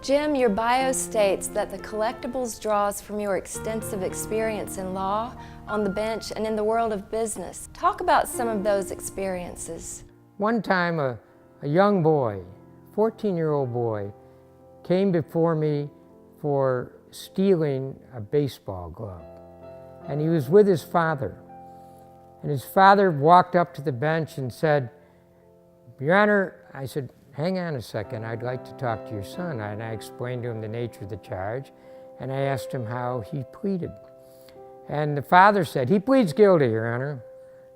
Jim, your bio states that the collectibles draws from your extensive experience in law, on the bench, and in the world of business. Talk about some of those experiences. One time a young boy, 14-year-old boy, came before me for stealing a baseball glove. And he was with his father. And his father walked up to the bench and said, "Your Honor," I said, "Hang on a second, I'd like to talk to your son." And I explained to him the nature of the charge, and I asked him how he pleaded. And the father said, "He pleads guilty, Your Honor.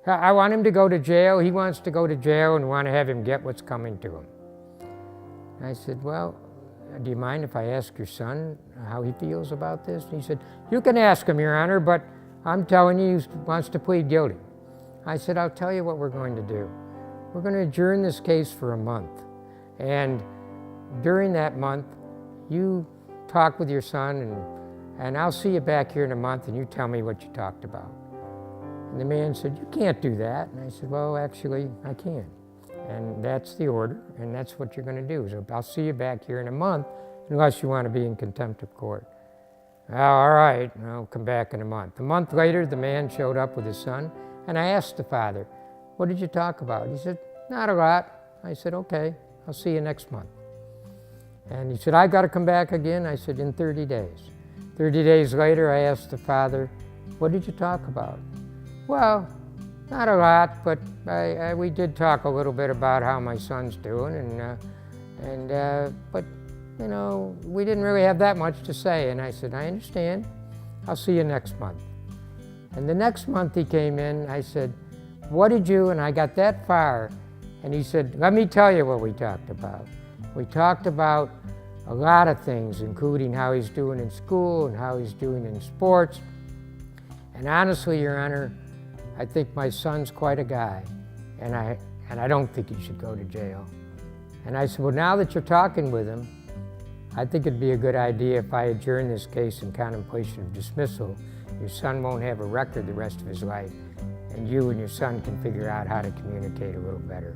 I want him to go to jail. He wants to go to jail and want to have him get what's coming to him." And I said, "Well, do you mind if I ask your son how he feels about this?" And he said, "You can ask him, Your Honor, but I'm telling you, he wants to plead guilty." I said, "I'll tell you what we're going to do. We're going to adjourn this case for a month. And during that month, you talk with your son, and I'll see you back here in a month, and you tell me what you talked about." And the man said, "You can't do that." And I said, "Well, actually, I can. And that's the order, and that's what you're going to do. So I'll see you back here in a month, unless you want to be in contempt of court." "Oh, all right, I'll come back in a month." A month later, the man showed up with his son, and I asked the father, "What did you talk about?" He said, "Not a lot." I said, "Okay, I'll see you next month." And he said, "I've got to come back again." I said, "In 30 days. 30 days later, I asked the father, "What did you talk about?" "Well, not a lot, but we did talk a little bit about how my son's doing, but you know, we didn't really have that much to say." And I said, "I understand. I'll see you next month." And the next month he came in, I said, "What did you," and I got that far, and he said, "Let me tell you what we talked about. We talked about a lot of things, including how he's doing in school and how he's doing in sports. And honestly, Your Honor, I think my son's quite a guy, and I don't think he should go to jail." And I said, "Well, now that you're talking with him, I think it'd be a good idea if I adjourn this case in contemplation of dismissal. Your son won't have a record the rest of his life, and you and your son can figure out how to communicate a little better."